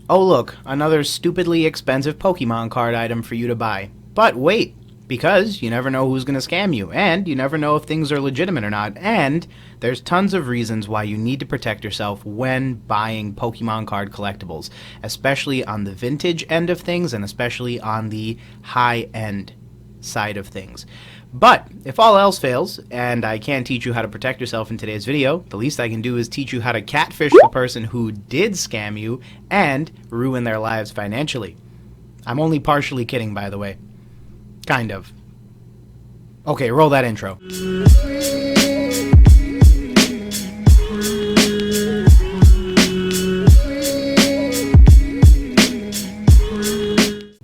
Oh look, another stupidly expensive Pokemon card item for you to buy. But wait, because you never know who's going to scam you, and you never know if things are legitimate or not, and there's tons of reasons why you need to protect yourself when buying Pokemon card collectibles, especially on the vintage end of things and especially on the high-end side of things. But if all else fails, and I can't teach you how to protect yourself in today's video, the least I can do is teach you how to catfish the person who did scam you and ruin their lives financially. I'm only partially kidding, by the way. Kind of. Okay, roll that intro.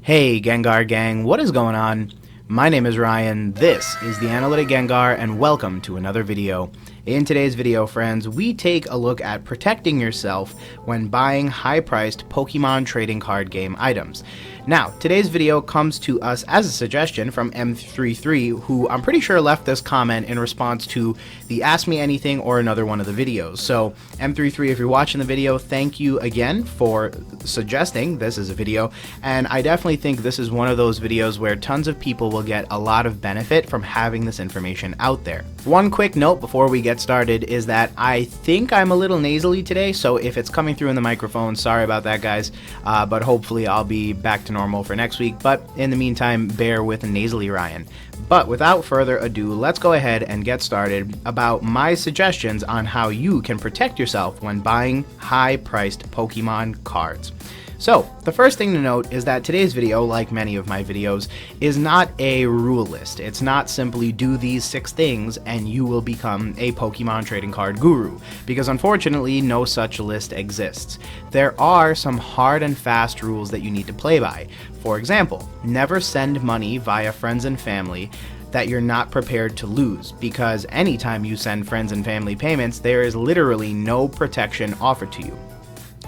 Hey, Gengar Gang, what is going on? My name is Ryan, this is the Analytic Gengar, and welcome to another video. In today's video, friends, we take a look at protecting yourself when buying high-priced Pokemon trading card game items. Now, today's video comes to us as a suggestion from M33, who I'm pretty sure left this comment in response to the Ask Me Anything or another one of the videos. So, M33, if you're watching the video, thank you again for suggesting this as a video, and I definitely think this is one of those videos where tons of people will get a lot of benefit from having this information out there. One quick note before we get started is that I think I'm a little nasally today, so if it's coming through in the microphone, sorry about that, guys, but hopefully I'll be back to normal for next week. But in the meantime, bear with nasally Ryan. But without further ado, let's go ahead and get started about my suggestions on how you can protect yourself when buying high-priced Pokemon cards. So, the first thing to note is that today's video, like many of my videos, is not a rule list. It's not simply do these 6 things and you will become a Pokemon trading card guru, because unfortunately no such list exists. There are some hard and fast rules that you need to play by. For example, never send money via friends and family that you're not prepared to lose, because anytime you send friends and family payments, there is literally no protection offered to you.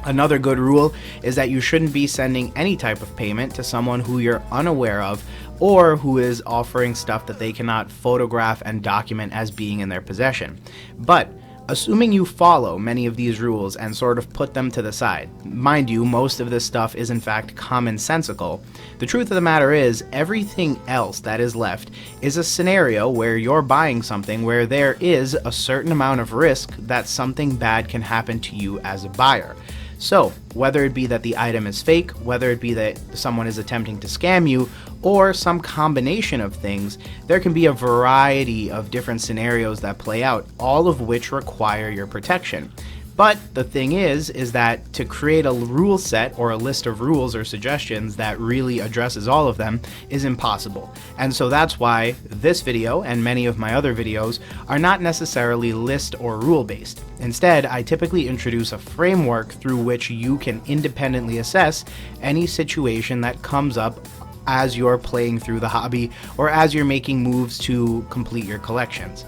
Another good rule is that you shouldn't be sending any type of payment to someone who you're unaware of or who is offering stuff that they cannot photograph and document as being in their possession. But assuming you follow many of these rules and sort of put them to the side, mind you, most of this stuff is in fact commonsensical, the truth of the matter is everything else that is left is a scenario where you're buying something where there is a certain amount of risk that something bad can happen to you as a buyer. So, whether it be that the item is fake, whether it be that someone is attempting to scam you, or some combination of things, there can be a variety of different scenarios that play out, all of which require your protection. But the thing is that to create a rule set or a list of rules or suggestions that really addresses all of them is impossible. And so that's why this video and many of my other videos are not necessarily list or rule based. Instead, I typically introduce a framework through which you can independently assess any situation that comes up as you're playing through the hobby or as you're making moves to complete your collections.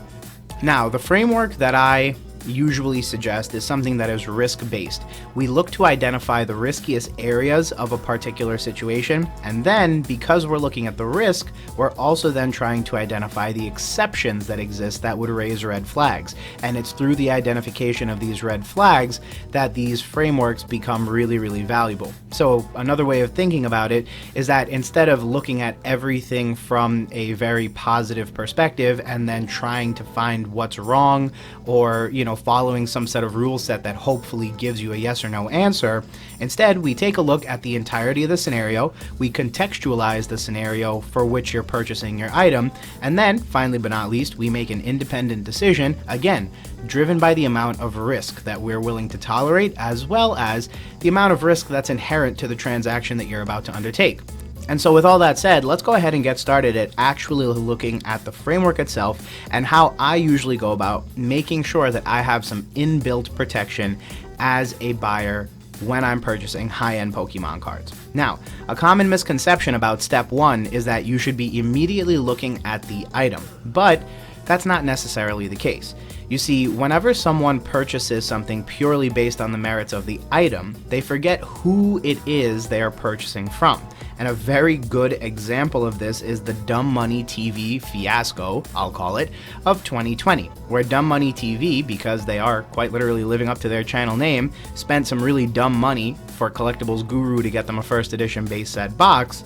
Now, the framework that I usually suggest is something that is risk-based. We look to identify the riskiest areas of a particular situation, and then, because we're looking at the risk, we're also then trying to identify the exceptions that exist that would raise red flags. And it's through the identification of these red flags that these frameworks become really, really valuable. So another way of thinking about it is that instead of looking at everything from a very positive perspective and then trying to find what's wrong or, following some set of rule set that hopefully gives you a yes or no answer, instead we take a look at the entirety of the scenario, we contextualize the scenario for which you're purchasing your item, and then, finally but not least, we make an independent decision, again, driven by the amount of risk that we're willing to tolerate, as well as the amount of risk that's inherent to the transaction that you're about to undertake. And so with all that said, let's go ahead and get started at actually looking at the framework itself and how I usually go about making sure that I have some inbuilt protection as a buyer when I'm purchasing high-end Pokemon cards. Now, a common misconception about step 1 is that you should be immediately looking at the item, but that's not necessarily the case. You see, whenever someone purchases something purely based on the merits of the item, they forget who it is they are purchasing from. And a very good example of this is the Dumb Money TV fiasco, I'll call it, of 2020, where Dumb Money TV, because they are quite literally living up to their channel name, spent some really dumb money for Collectibles Guru to get them a first edition base set box.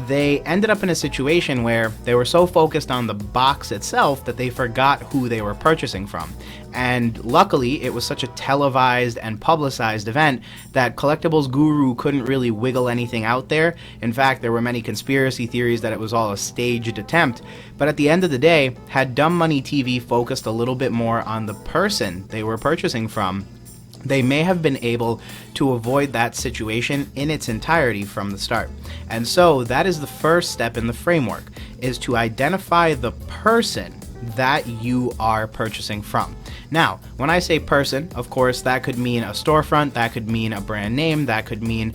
They ended up in a situation where they were so focused on the box itself that they forgot who they were purchasing from. And luckily, it was such a televised and publicized event that Collectibles Guru couldn't really wiggle anything out there. In fact, there were many conspiracy theories that it was all a staged attempt. But at the end of the day, had Dumb Money TV focused a little bit more on the person they were purchasing from, they may have been able to avoid that situation in its entirety from the start. And so that is the first step in the framework, is to identify the person that you are purchasing from. Now, when I say person, of course, that could mean a storefront, that could mean a brand name, that could mean,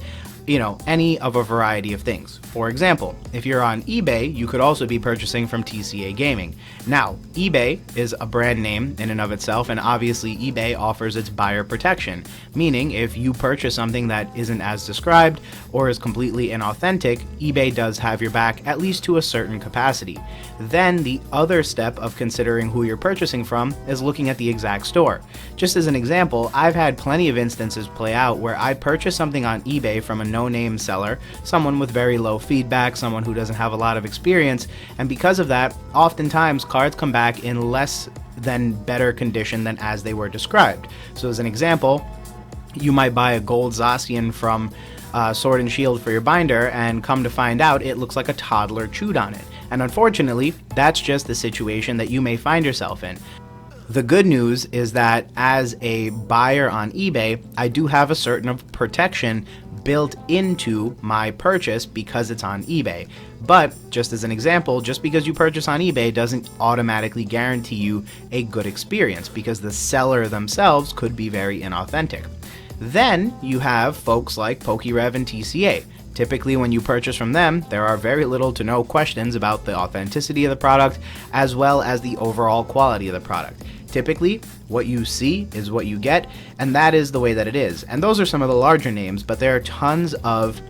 any of a variety of things. For example, if you're on eBay, you could also be purchasing from TCA Gaming. Now, eBay is a brand name in and of itself, and obviously eBay offers its buyer protection, meaning if you purchase something that isn't as described or is completely inauthentic, eBay does have your back, at least to a certain capacity. Then the other step of considering who you're purchasing from is looking at the exact store. Just as an example, I've had plenty of instances play out where I purchased something on eBay from a no-name seller, someone with very low feedback, someone who doesn't have a lot of experience, and because of that, oftentimes cards come back in less than better condition than as they were described. So as an example, you might buy a gold Zacian from Sword and Shield for your binder, and come to find out it looks like a toddler chewed on it. And unfortunately, that's just the situation that you may find yourself in. The good news is that as a buyer on eBay, I do have a certain protection built into my purchase because it's on eBay. But just as an example, just because you purchase on eBay doesn't automatically guarantee you a good experience, because the seller themselves could be very inauthentic. Then you have folks like PokeRev and TCA. Typically, when you purchase from them, there are very little to no questions about the authenticity of the product, as well as the overall quality of the product. Typically, what you see is what you get, and that is the way that it is. And those are some of the larger names, but there are tons of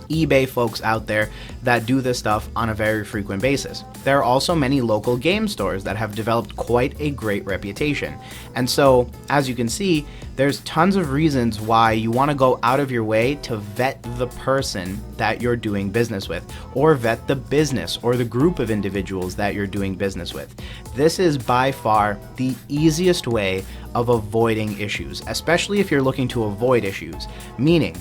eBay folks out there that do this stuff on a very frequent basis. There are also many local game stores that have developed quite a great reputation. And so, as you can see, there's tons of reasons why you want to go out of your way to vet the person that you're doing business with, or vet the business or the group of individuals that you're doing business with. This is by far the easiest way of avoiding issues, especially if you're looking to avoid issues, meaning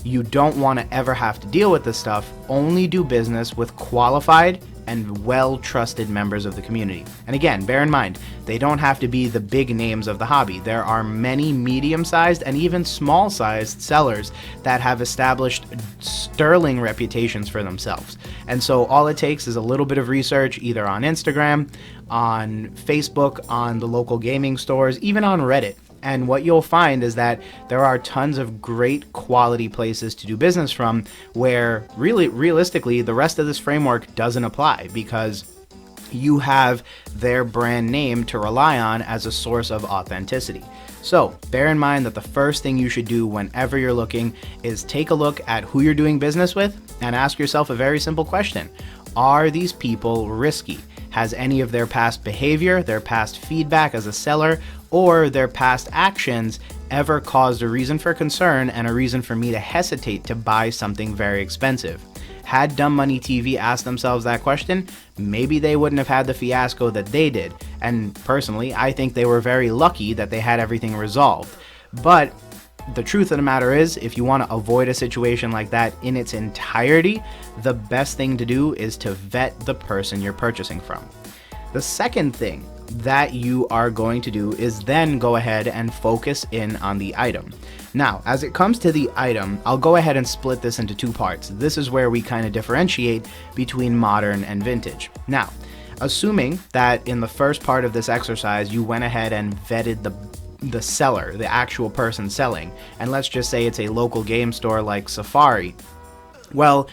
you don't want to ever have to deal with this stuff. Only do business with qualified and well-trusted members of the community. And again, bear in mind, they don't have to be the big names of the hobby. There are many medium-sized and even small-sized sellers that have established sterling reputations for themselves. And so all it takes is a little bit of research, either on Instagram, on Facebook, on the local gaming stores, even on Reddit. And what you'll find is that there are tons of great quality places to do business from where realistically the rest of this framework doesn't apply, because you have their brand name to rely on as a source of authenticity. So bear in mind that the first thing you should do whenever you're looking is take a look at who you're doing business with and ask yourself a very simple question. Are these people risky? Has any of their past behavior, their past feedback as a seller, or their past actions ever caused a reason for concern and a reason for me to hesitate to buy something very expensive? Had Dumb Money TV asked themselves that question, maybe they wouldn't have had the fiasco that they did. And personally, I think they were very lucky that they had everything resolved. But the truth of the matter is, if you want to avoid a situation like that in its entirety, the best thing to do is to vet the person you're purchasing from. The second thing that you are going to do is then go ahead and focus in on the item. Now, as it comes to the item, I'll go ahead and split this into two parts. This is where we kind of differentiate between modern and vintage. Now, assuming that in the first part of this exercise, you went ahead and vetted the seller, the actual person selling, and let's just say it's a local game store like Safari. Well,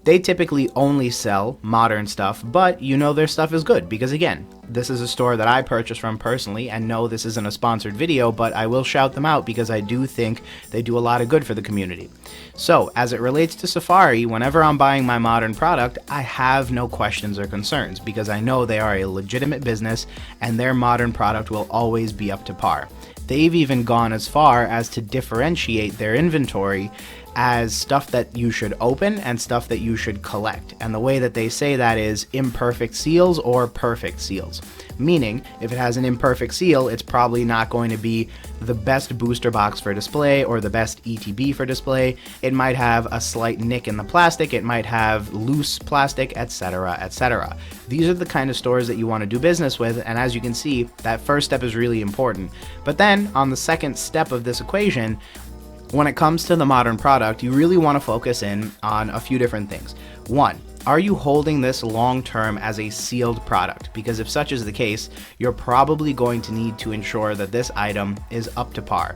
They typically only sell modern stuff, but you know their stuff is good because, again, this is a store that I purchase from personally, and no, this isn't a sponsored video, but I will shout them out because I do think they do a lot of good for the community. So, as it relates to Safari, whenever I'm buying my modern product, I have no questions or concerns because I know they are a legitimate business and their modern product will always be up to par. They've even gone as far as to differentiate their inventory as stuff that you should open and stuff that you should collect. And the way that they say that is imperfect seals or perfect seals. Meaning, if it has an imperfect seal, it's probably not going to be the best booster box for display or the best ETB for display. It might have a slight nick in the plastic, it might have loose plastic, etc., etc. These are the kind of stores that you want to do business with, and as you can see, that first step is really important. But then, on the second step of this equation, when it comes to the modern product, you really want to focus in on a few different things. One, are you holding this long term as a sealed product? Because if such is the case, you're probably going to need to ensure that this item is up to par.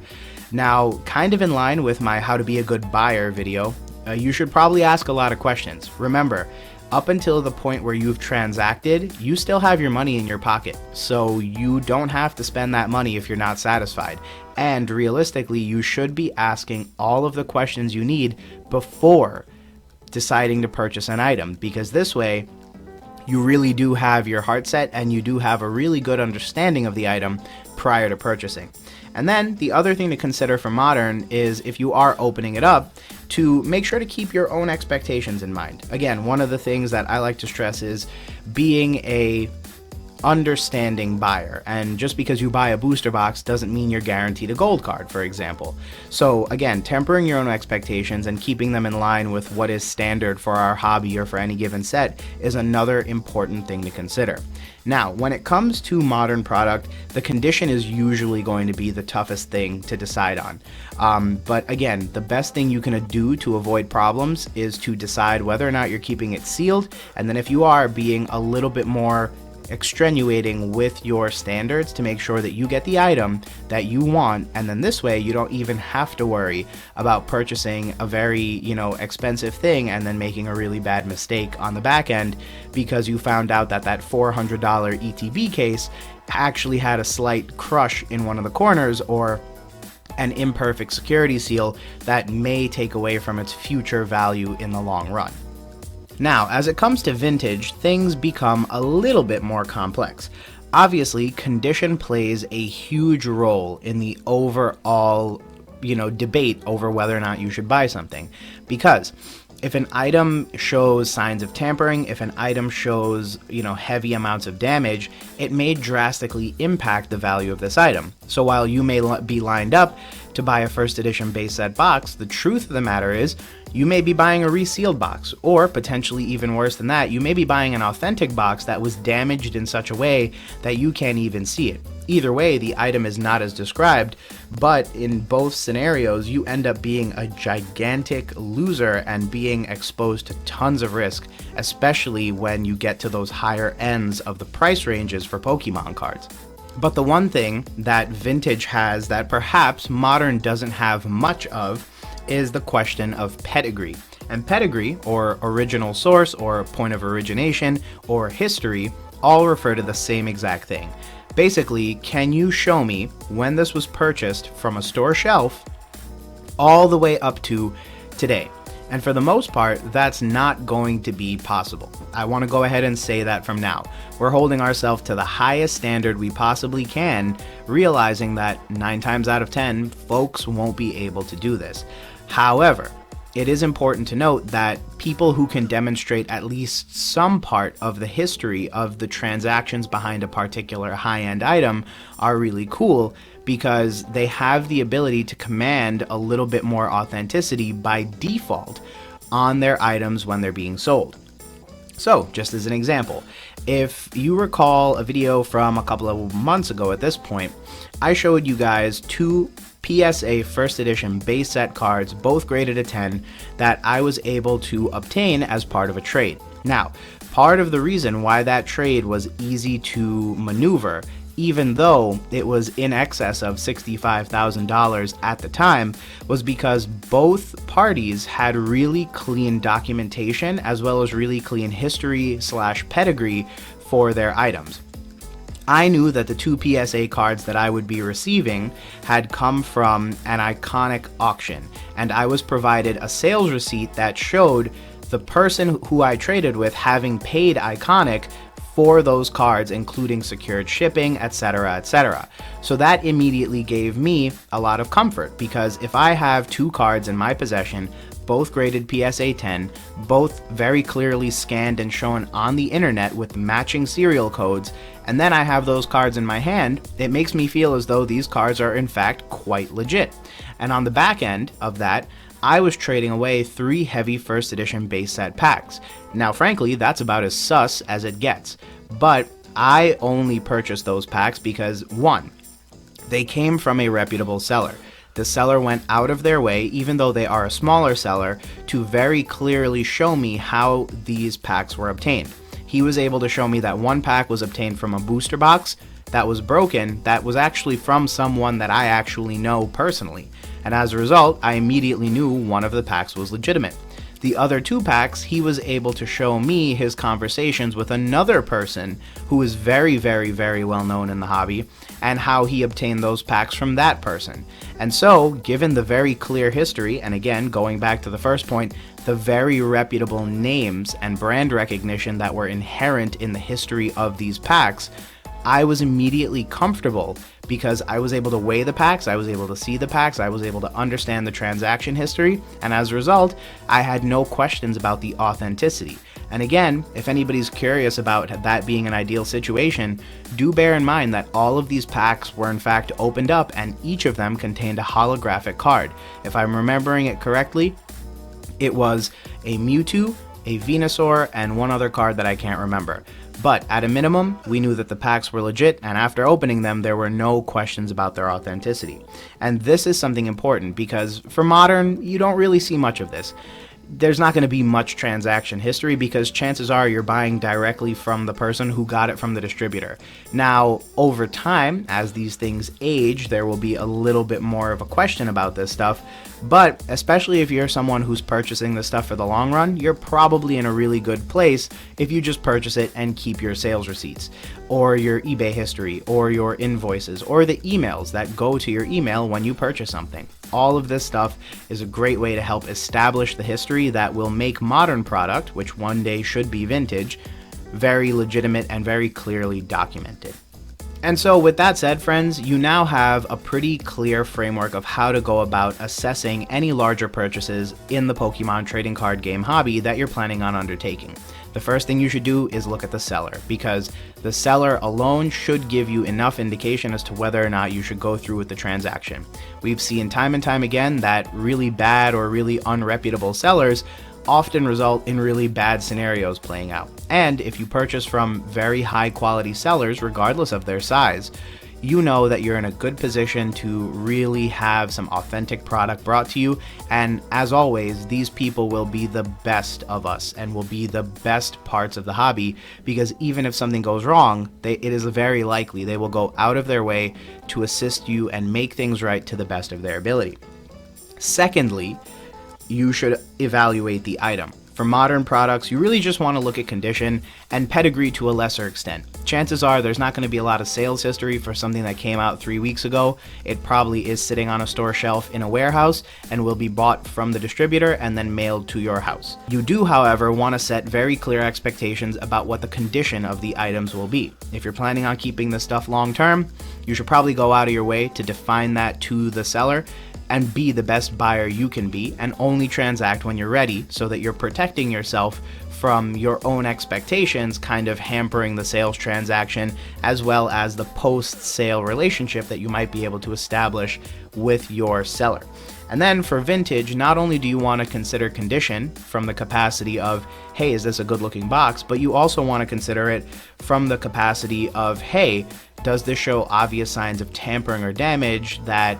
Now, kind of in line with my how to be a good buyer video, you should probably ask a lot of questions. Remember, up until the point where you've transacted, you still have your money in your pocket, so you don't have to spend that money if you're not satisfied. And realistically, you should be asking all of the questions you need before deciding to purchase an item, because this way you really do have your heart set and you do have a really good understanding of the item prior to purchasing. And then the other thing to consider for modern is, if you are opening it up, to make sure to keep your own expectations in mind. Again, one of the things that I like to stress is being a understanding buyer, and just because you buy a booster box doesn't mean you're guaranteed a gold card, for example. So again, tempering your own expectations and keeping them in line with what is standard for our hobby or for any given set is another important thing to consider. Now, when it comes to modern product, the condition is usually going to be the toughest thing to decide on. But again, the best thing you can do to avoid problems is to decide whether or not you're keeping it sealed, and then if you are, being a little bit more extenuating with your standards to make sure that you get the item that you want, and then this way you don't even have to worry about purchasing a very, expensive thing and then making a really bad mistake on the back end because you found out that that $400 ETB case actually had a slight crush in one of the corners or an imperfect security seal that may take away from its future value in the long run. Now, as it comes to vintage, things become a little bit more complex. Obviously, condition plays a huge role in the overall, debate over whether or not you should buy something. Because if an item shows signs of tampering, if an item shows, heavy amounts of damage, it may drastically impact the value of this item. So while you may be lined up to buy a first edition base set box, the truth of the matter is you may be buying a resealed box, or potentially even worse than that, you may be buying an authentic box that was damaged in such a way that you can't even see it. Either way, the item is not as described, but in both scenarios, you end up being a gigantic loser and being exposed to tons of risk, especially when you get to those higher ends of the price ranges for Pokemon cards. But the one thing that vintage has that perhaps modern doesn't have much of is the question of pedigree. And pedigree, or original source, or point of origination, or history, all refer to the same exact thing. Basically, can you show me when this was purchased from a store shelf all the way up to today? And for the most part, that's not going to be possible. I want to go ahead and say that from now. We're holding ourselves to the highest standard we possibly can, realizing that 9 times out of 10, folks won't be able to do this. However, it is important to note that people who can demonstrate at least some part of the history of the transactions behind a particular high-end item are really cool, because they have the ability to command a little bit more authenticity by default on their items when they're being sold. So, just as an example, if you recall a video from a couple of months ago at this point, I showed you guys 2 PSA first edition base set cards, both graded a 10, that I was able to obtain as part of a trade. Now, part of the reason why that trade was easy to maneuver even though it was in excess of $65,000 at the time, was because both parties had really clean documentation as well as really clean history / pedigree for their items. I knew that the 2 PSA cards that I would be receiving had come from an iconic auction, and I was provided a sales receipt that showed the person who I traded with having paid iconic for those cards, including secured shipping, etc., etc. So that immediately gave me a lot of comfort, because if I have 2 cards in my possession, both graded PSA 10, both very clearly scanned and shown on the internet with matching serial codes, and then I have those cards in my hand, it makes me feel as though these cards are in fact quite legit. And on the back end of that, I was trading away 3 heavy first edition base set packs. Now frankly, that's about as sus as it gets, but I only purchased those packs because 1, they came from a reputable seller. The seller went out of their way, even though they are a smaller seller, to very clearly show me how these packs were obtained. He was able to show me that 1 pack was obtained from a booster box that was broken, that was actually from someone that I actually know personally. And as a result, I immediately knew one of the packs was legitimate. The other 2 packs, he was able to show me his conversations with another person who is very, very, very well known in the hobby, and how he obtained those packs from that person. And so, given the very clear history, and again, going back to the first point, the very reputable names and brand recognition that were inherent in the history of these packs, I was immediately comfortable because I was able to weigh the packs, I was able to see the packs, I was able to understand the transaction history, and as a result, I had no questions about the authenticity. And again, if anybody's curious about that being an ideal situation, do bear in mind that all of these packs were in fact opened up and each of them contained a holographic card. If I'm remembering it correctly, it was a Mewtwo, a Venusaur, and one other card that I can't remember. But at a minimum, we knew that the packs were legit, and after opening them, there were no questions about their authenticity. And this is something important because for Modern, you don't really see much of this. There's not going to be much transaction history because chances are you're buying directly from the person who got it from the distributor. Now, over time, as these things age, there will be a little bit more of a question about this stuff, but especially if you're someone who's purchasing this stuff for the long run, you're probably in a really good place if you just purchase it and keep your sales receipts, or your eBay history, or your invoices, or the emails that go to your email when you purchase something. All of this stuff is a great way to help establish the history that will make Modern product, which one day should be vintage, very legitimate and very clearly documented. And so with that said, friends, you now have a pretty clear framework of how to go about assessing any larger purchases in the Pokemon trading card game hobby that you're planning on undertaking. The first thing you should do is look at the seller, because the seller alone should give you enough indication as to whether or not you should go through with the transaction. We've seen time and time again that really bad or really unreputable sellers often result in really bad scenarios playing out. And if you purchase from very high quality sellers, regardless of their size, you know that you're in a good position to really have some authentic product brought to you. And as always, these people will be the best of us and will be the best parts of the hobby, because even if something goes wrong, it is very likely they will go out of their way to assist you and make things right to the best of their ability. Secondly, you should evaluate the item. For Modern products, you really just want to look at condition and pedigree to a lesser extent. Chances are there's not going to be a lot of sales history for something that came out 3 weeks ago. It probably is sitting on a store shelf in a warehouse and will be bought from the distributor and then mailed to your house. You do, however, want to set very clear expectations about what the condition of the items will be. If you're planning on keeping this stuff long term, you should probably go out of your way to define that to the seller and be the best buyer you can be, and only transact when you're ready, so that you're protecting yourself from your own expectations kind of hampering the sales transaction, as well as the post-sale relationship that you might be able to establish with your seller. And then for vintage, not only do you want to consider condition from the capacity of, hey, is this a good looking box, but you also want to consider it from the capacity of, hey, does this show obvious signs of tampering or damage that,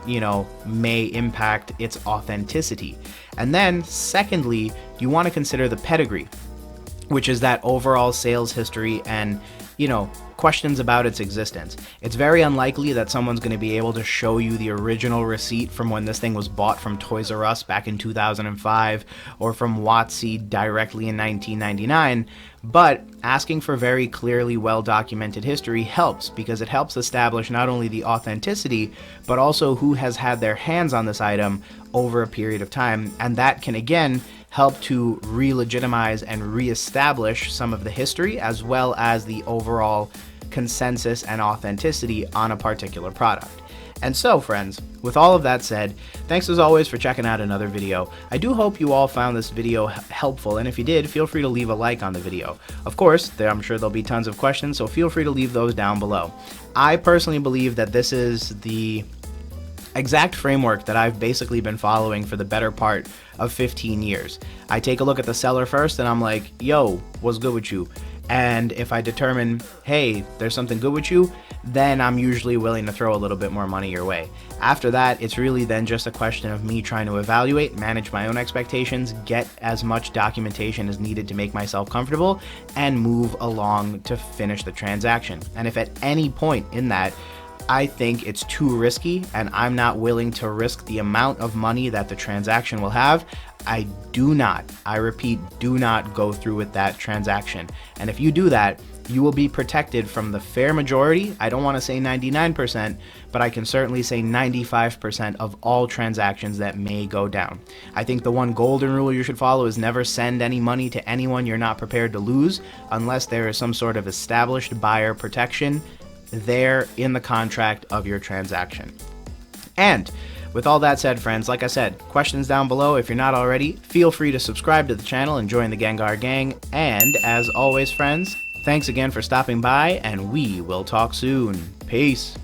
may impact its authenticity? And then secondly, you want to consider the pedigree, which is that overall sales history and, questions about its existence. It's very unlikely that someone's going to be able to show you the original receipt from when this thing was bought from Toys R Us back in 2005 or from WotC directly in 1999, but asking for very clearly well-documented history helps, because it helps establish not only the authenticity, but also who has had their hands on this item over a period of time, and that can again help to re-legitimize and re-establish some of the history as well as the overall consensus and authenticity on a particular product. And so, friends, with all of that said, thanks as always for checking out another video. I do hope you all found this video helpful, and if you did, feel free to leave a like on the video. Of course, I'm sure there'll be tons of questions, so feel free to leave those down below. I personally believe that this is the exact framework that I've basically been following for the better part of 15 years. I take a look at the seller first and I'm like, yo, what's good with you? And if I determine, hey, there's something good with you, then I'm usually willing to throw a little bit more money your way. After that, it's really then just a question of me trying to evaluate, manage my own expectations, get as much documentation as needed to make myself comfortable, and move along to finish the transaction. And if at any point in that I think it's too risky and I'm not willing to risk the amount of money that the transaction will have, I repeat, do not go through with that transaction. And if you do that, you will be protected from the fair majority. I don't want to say 99%, but I can certainly say 95% of all transactions that may go down. I think the one golden rule you should follow is never send any money to anyone you're not prepared to lose unless there is some sort of established buyer protection there in the contract of your transaction. And with all that said, friends, like I said, questions down below. If you're not already, feel free to subscribe to the channel and join the Gengar Gang. And as always, friends, thanks again for stopping by, and we will talk soon. Peace.